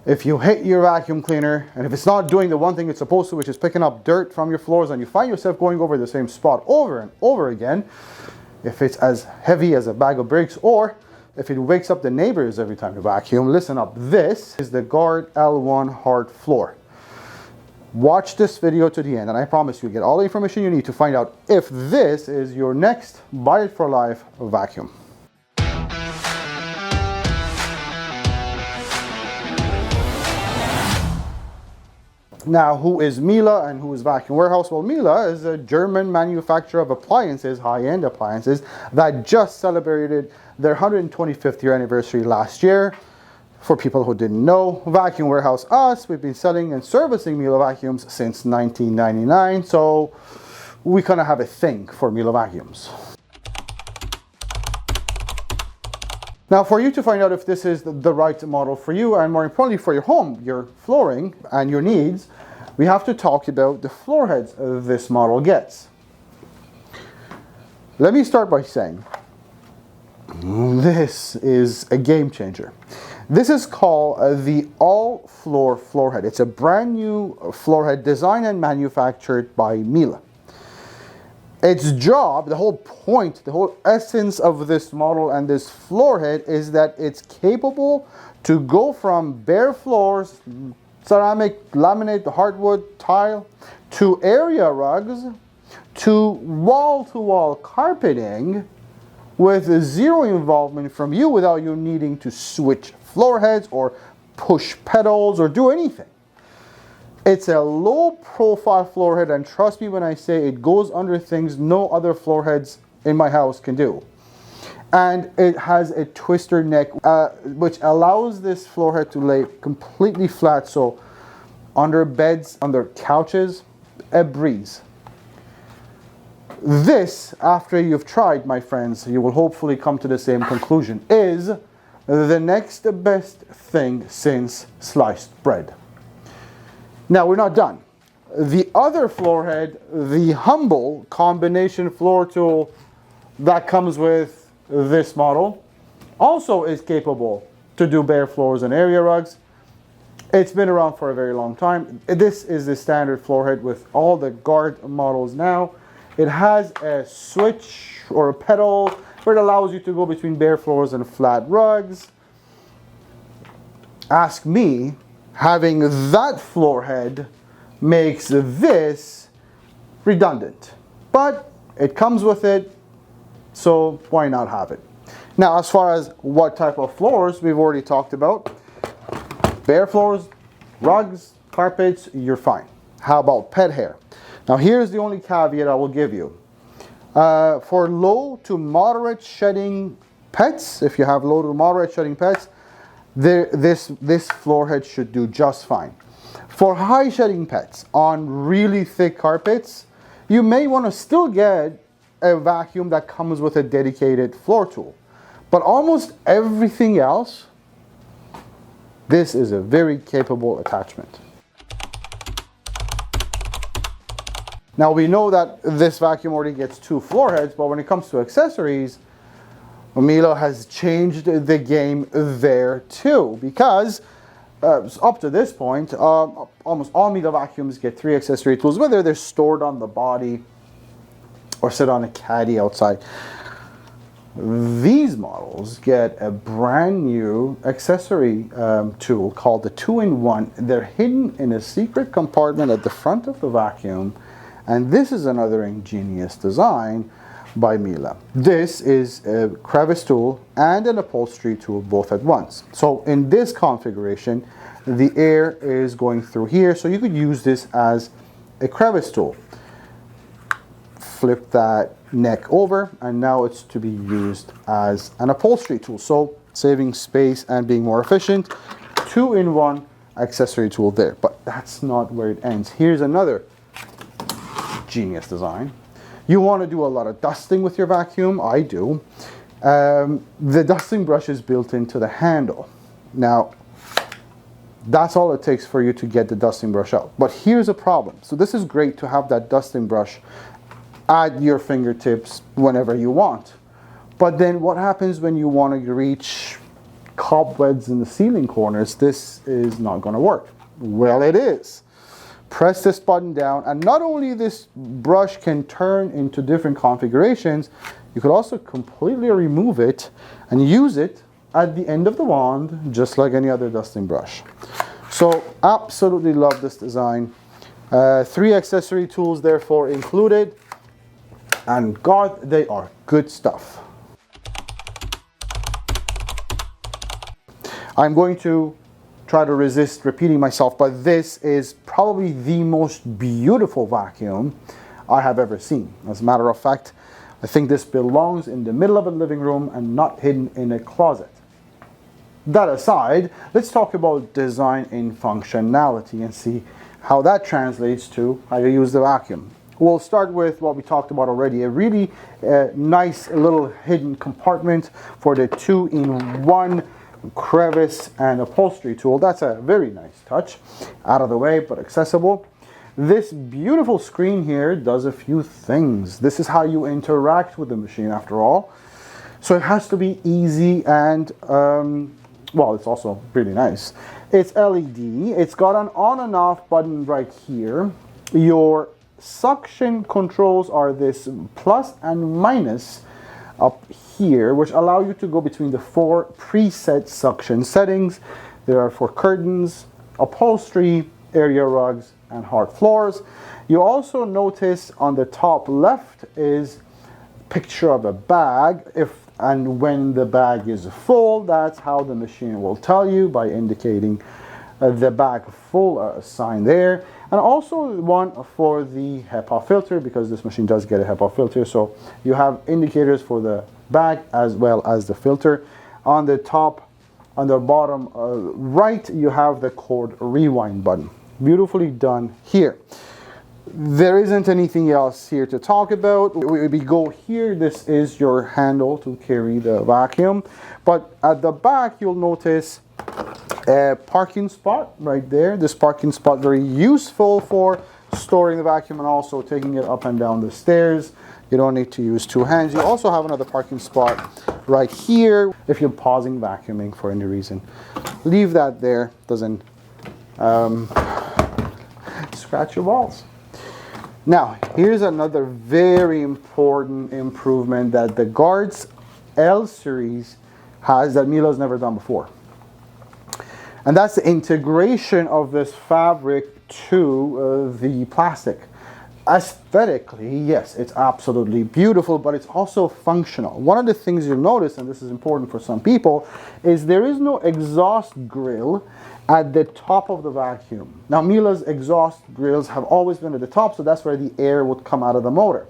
If you hit your vacuum cleaner and if it's not doing the one thing it's supposed to, which is picking up dirt from your floors, and you find yourself going over the same spot over and over again, if it's as heavy as a bag of bricks, or if it wakes up the neighbors every time you vacuum, listen up. This is the Guard L1 AllFloor. Watch this video to the end, and I promise you'll get all the information you need to find out if this is your next buy it for life vacuum. Now, who is Miele and who is Vacuum Warehouse? Well, Miele is a German manufacturer of appliances, high-end appliances, that just celebrated their 125th year anniversary last year. For people who didn't know, Vacuum Warehouse, us, we've been selling and servicing Miele vacuums since 1999, so we kind of have a thing for Miele vacuums. Now, for you to find out if this is the right model for you, and more importantly for your home, your flooring and your needs, we have to talk about the floor heads this model gets. Let me start by saying this is a game changer. This is called the Allfloor floor head. It's a brand new floor head designed and manufactured by Miele. Its job, the whole point, the whole essence of this model and this floor head is that it's capable to go from bare floors, ceramic, laminate, hardwood, tile, to area rugs, to wall carpeting with zero involvement from you without you needing to switch floor heads or push pedals or do anything. It's a low profile floor head, and trust me when I say it goes under things no other floor heads in my house can do. And it has a twister neck which allows this floor head to lay completely flat, so under beds, under couches, a breeze. This, after you've tried, my friends, you will hopefully come to the same conclusion, is the next best thing since sliced bread. Now, we're not done. The other floor head, the humble combination floor tool that comes with this model, also is capable to do bare floors and area rugs. It's been around for a very long time. This is the standard floor head with all the Guard models now. It has a switch or a pedal where it allows you to go between bare floors and flat rugs. Ask me, having that floor head makes this redundant, but it comes with it, so why not have it? Now, as far as what type of floors, we've already talked about. Bare floors, rugs, carpets, you're fine. How about pet hair? Now, here's the only caveat I will give you. For low to moderate shedding pets, if you have low to moderate shedding pets, this floor head should do just fine. For high shedding pets on really thick carpets, you may want to still get a vacuum that comes with a dedicated floor tool. But almost everything else, this is a very capable attachment. Now, we know that this vacuum already gets 2 floor heads, but when it comes to accessories, Miele has changed the game there too, because up to this point, almost all Miele vacuums get 3 accessory tools, whether they're stored on the body or sit on a caddy outside. These models get a brand new accessory tool called the 2-in-1. They're hidden in a secret compartment at the front of the vacuum, and this is another ingenious design by Miele. This is a crevice tool and an upholstery tool both at once. So in this configuration, the air is going through here, so you could use this as a crevice tool. Flip that neck over, and now it's to be used as an upholstery tool. So saving space and being more efficient, 2-in-1 accessory tool there. But that's not where it ends. Here's another genius design. You want to do a lot of dusting with your vacuum? I do. The dusting brush is built into the handle. Now, that's all it takes for you to get the dusting brush out. But here's a problem. So this is great to have that dusting brush at your fingertips whenever you want. But then what happens when you want to reach cobwebs in the ceiling corners, this is not going to work. Well, it is. Press this button down, and not only this brush can turn into different configurations, you could also completely remove it and use it at the end of the wand, just like any other dusting brush. So absolutely love this design. 3 accessory tools therefore included, and God, they are good stuff. I'm going to try to resist repeating myself, but this is probably the most beautiful vacuum I have ever seen. As a matter of fact, I think this belongs in the middle of a living room and not hidden in a closet. That aside, let's talk about design and functionality and see how that translates to how you use the vacuum. We'll start with what we talked about already, a really nice little hidden compartment for the 2-in-1 crevice and upholstery tool. That's a very nice touch. Out of the way, but accessible. This beautiful screen here does a few things. This is how you interact with the machine after all. So it has to be easy and, well, it's also really nice. It's LED. It's got an on and off button right here. Your suction controls are this plus and minus up here, which allow you to go between the 4 preset suction settings. There are for curtains, upholstery, area rugs, and hard floors. You also notice on the top left is picture of a bag. If and when the bag is full, that's how the machine will tell you by indicating the bag full sign there. And also one for the HEPA filter, because this machine does get a HEPA filter. So you have indicators for the bag as well as the filter. On the top, on the bottom right, you have the cord rewind button. Beautifully done here. There isn't anything else here to talk about. We go here, this is your handle to carry the vacuum. But at the back, you'll notice a parking spot right there. This parking spot very useful for storing the vacuum and also taking it up and down the stairs. You don't need to use 2 hands. You also have another parking spot right here if you're pausing vacuuming for any reason. Leave that there, doesn't scratch your balls. Now, here's another very important improvement that the Guards L series has that Miele's never done before. And that's the integration of this fabric to the plastic. Aesthetically, yes, it's absolutely beautiful, but it's also functional. One of the things you'll notice, and this is important for some people, is there is no exhaust grill at the top of the vacuum. Now, Miele's exhaust grills have always been at the top, so that's where the air would come out of the motor.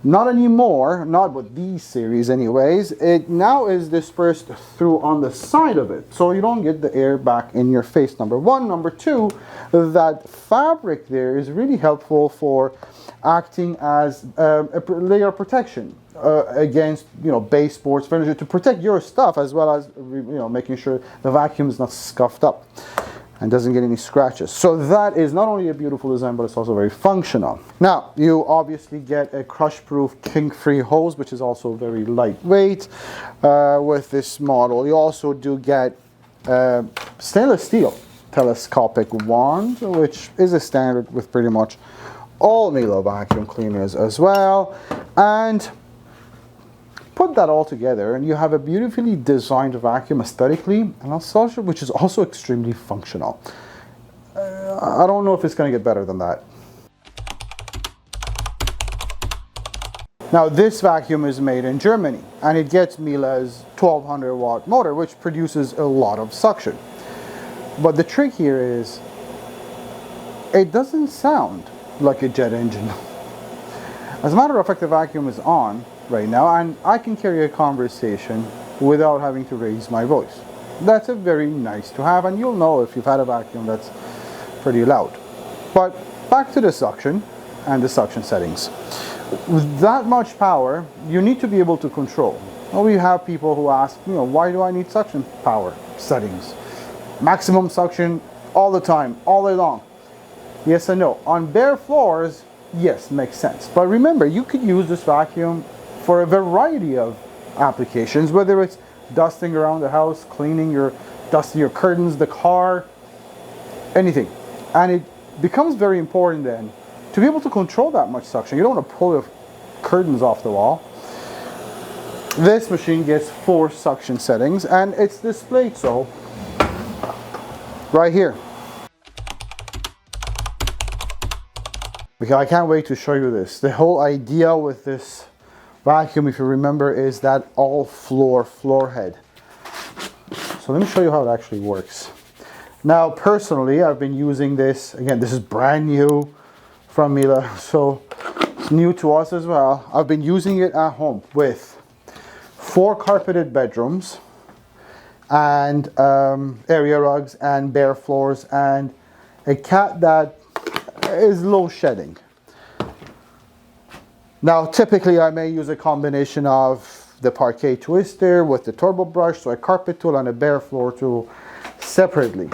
Not anymore, not with these series anyways. It now is dispersed through on the side of it, so you don't get the air back in your face, number one. Number two, that fabric there is really helpful for acting as a layer of protection against, baseboards, furniture, to protect your stuff, as well as, making sure the vacuum is not scuffed up and doesn't get any scratches. So that is not only a beautiful design, but it's also very functional. Now, you obviously get a crush-proof kink-free hose, which is also very lightweight with this model. You also do get stainless steel telescopic wand, which is a standard with pretty much all Miele vacuum cleaners as well. And put that all together and you have a beautifully designed vacuum aesthetically, and also, which is also extremely functional. I don't know if it's going to get better than that. Now, this vacuum is made in Germany, and it gets Miele's 1200 watt motor, which produces a lot of suction. But the trick here is, it doesn't sound like a jet engine. As a matter of fact, the vacuum is on right now, and I can carry a conversation without having to raise my voice. That's a very nice to have, and you'll know if you've had a vacuum that's pretty loud. But back to the suction and the suction settings. With that much power, you need to be able to control. Well, we have people who ask, why do I need suction power settings? Maximum suction all the time, all day long. Yes and no. On bare floors, yes, makes sense. But remember, you could use this vacuum for a variety of applications, whether it's dusting around the house, dusting your curtains, the car, anything. And it becomes very important then to be able to control that much suction. You don't want to pull your curtains off the wall. This machine gets 4 suction settings, and it's displayed so right here. Okay, I can't wait to show you this. The whole idea with this vacuum, if you remember, is that Allfloor floor head. So let me show you how it actually works. Now, personally, I've been using this. Again, this is brand new from Miele, so it's new to us as well. I've been using it at home with 4 carpeted bedrooms and area rugs and bare floors and a cat that is low shedding. Now, typically I may use a combination of the parquet twister with the turbo brush, so a carpet tool and a bare floor tool separately.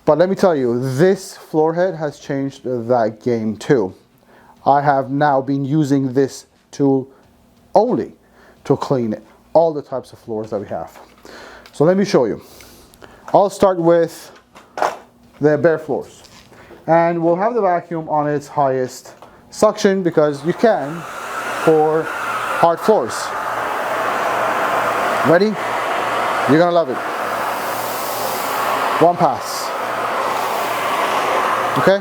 But let me tell you, this floor head has changed that game too. I have now been using this tool only to clean all the types of floors that we have. So let me show you. I'll start with the bare floors. And we'll have the vacuum on its highest suction because you can for hard floors. Ready? You're gonna love it. 1 pass. Okay?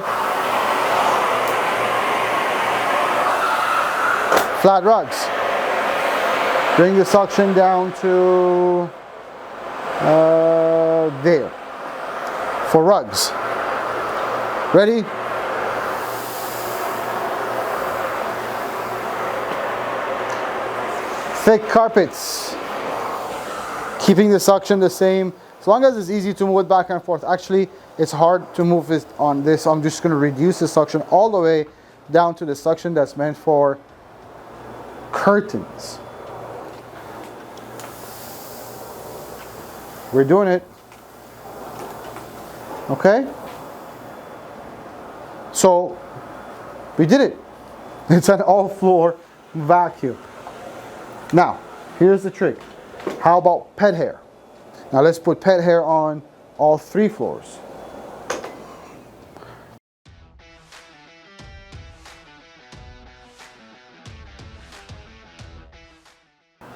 Flat rugs. Bring the suction down to there. For rugs. Ready? Thick carpets. Keeping the suction the same. As long as it's easy to move it back and forth. Actually, it's hard to move it on this. I'm just going to reduce the suction all the way down to the suction that's meant for curtains. We're doing it. Okay? So, we did it. It's an all-floor vacuum. Now, here's the trick. How about pet hair? Now let's put pet hair on all 3 floors.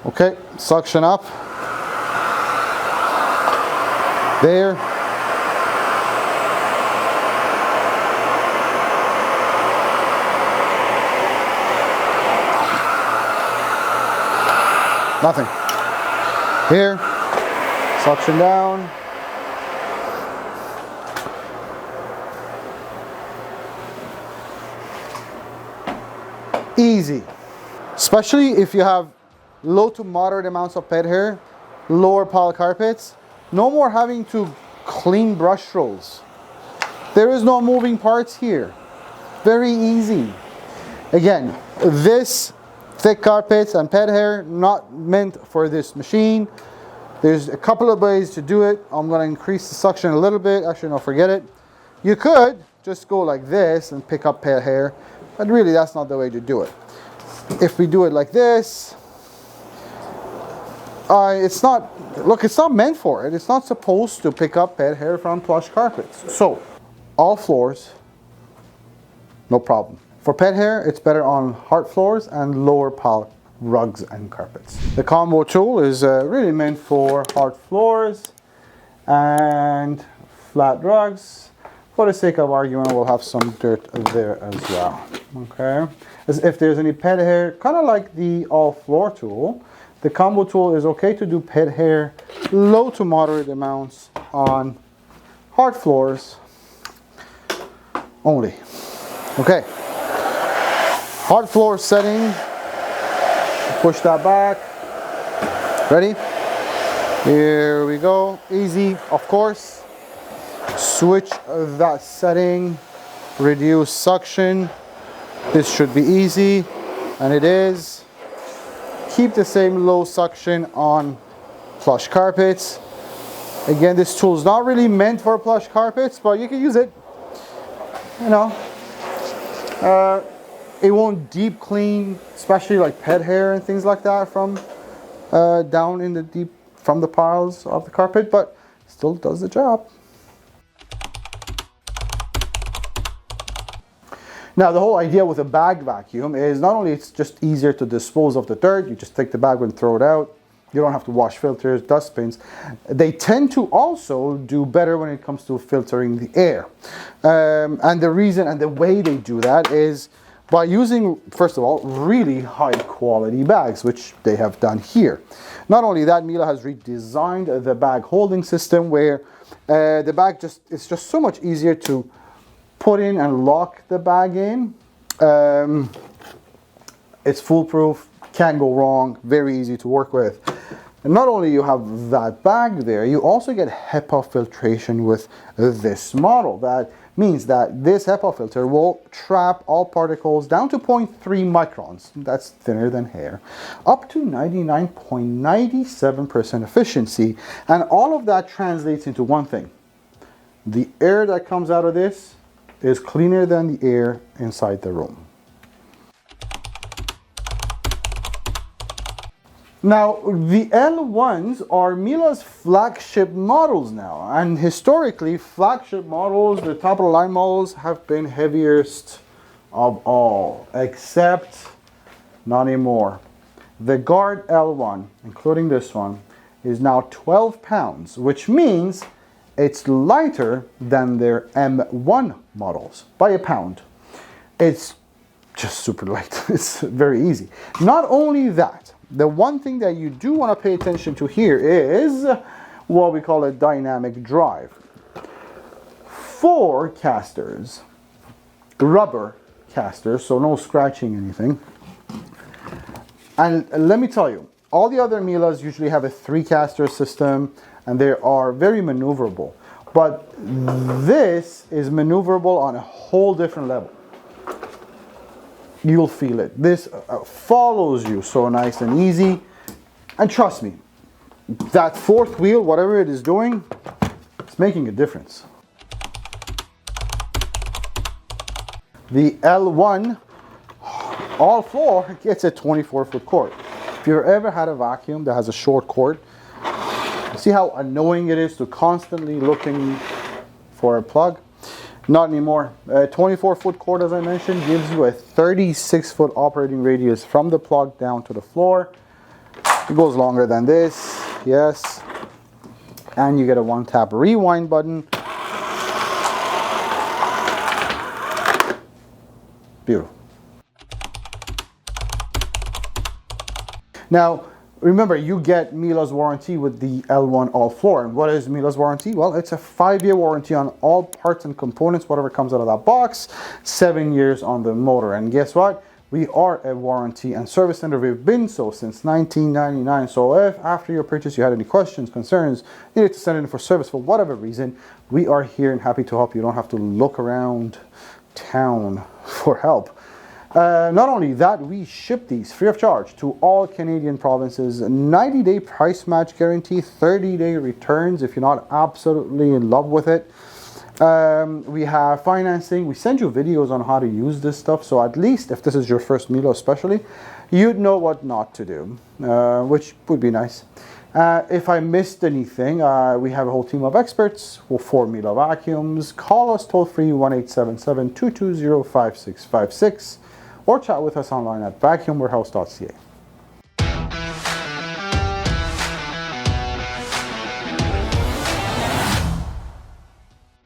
Okay, suction up. There. Nothing. Here, suction down. Easy. Especially if you have low to moderate amounts of pet hair, lower pile carpets. No more having to clean brush rolls. There is no moving parts here. Very easy. Again, this thick carpets and pet hair, not meant for this machine. There's a couple of ways to do it. I'm going to increase the suction a little bit. Actually, no, forget it. You could just go like this and pick up pet hair, but really that's not the way to do it. If we do it like this, it's not meant for it. It's not supposed to pick up pet hair from plush carpets. So, all floors, no problem. For pet hair, it's better on hard floors and lower pile rugs and carpets. The combo tool is really meant for hard floors and flat rugs. For the sake of argument, we'll have some dirt there as well. Okay. As if there's any pet hair, kind of like the Allfloor tool, the combo tool is okay to do pet hair low to moderate amounts on hard floors only. Okay. Hard floor setting. Push that back. Ready? Here we go. Easy, of course. Switch that setting. Reduce suction. This should be easy, and it is. Keep the same low suction on plush carpets. Again, this tool is not really meant for plush carpets, but you can use it. You know, it won't deep clean, especially like pet hair and things like that from down in the deep from the piles of the carpet, but still does the job. Now, the whole idea with a bag vacuum is not only it's just easier to dispose of the dirt, you just take the bag and throw it out. You don't have to wash filters, dustbins. They tend to also do better when it comes to filtering the air. And the reason and the way they do that is by using, first of all, really high quality bags, which they have done here. Not only that, Miele has redesigned the bag holding system where the bag it's just so much easier to put in and lock the bag in. It's foolproof, can't go wrong, very easy to work with. And not only you have that bag there, you also get HEPA filtration with this model. That means that this HEPA filter will trap all particles down to 0.3 microns, that's thinner than hair, up to 99.97% efficiency. And all of that translates into one thing. The air that comes out of this is cleaner than the air inside the room. Now, the L1s are Miele's flagship models now, and historically, flagship models, the top of the line models, have been heaviest of all, except not anymore. The Guard L1, including this one, is now 12 pounds, which means it's lighter than their M1 models by a pound. It's just super light. It's very easy. Not only that, the one thing that you do want to pay attention to here is what we call a DynamicDrive. 4 casters, rubber casters, so no scratching anything. And let me tell you, all the other Miele's usually have a 3-caster system, and they are very maneuverable. But this is maneuverable on a whole different level. You'll feel it. This follows you so nice and easy. And trust me, that 4th wheel, whatever it is doing, it's making a difference. The L1 AllFloor gets a 24-foot cord. If you've ever had a vacuum that has a short cord, see how annoying it is to constantly looking for a plug? Not anymore. A 24-foot cord, as I mentioned, gives you a 36-foot operating radius from the plug down to the floor. It goes longer than this, yes. And you get a 1-tap rewind button. Beautiful. Now, remember, you get Miele's warranty with the L1 AllFloor. And what is Miele's warranty? Well, it's a 5-year warranty on all parts and components, whatever comes out of that box, 7 years on the motor. And guess what? We are a warranty and service center. We've been so since 1999. So if after your purchase you had any questions, concerns, needed to send it in for service for whatever reason, we are here and happy to help you. You don't have to look around town for help. Not only that, we ship these free of charge to all Canadian provinces. 90-day price match guarantee, 30-day returns if you're not absolutely in love with it. We have financing. We send you videos on how to use this stuff, so at least if this is your first Miele especially, you'd know what not to do, which would be nice. If I missed anything, we have a whole team of experts for Miele vacuums. Call us toll free 1-877-220-5656. or chat with us online at vacuumwarehouse.ca.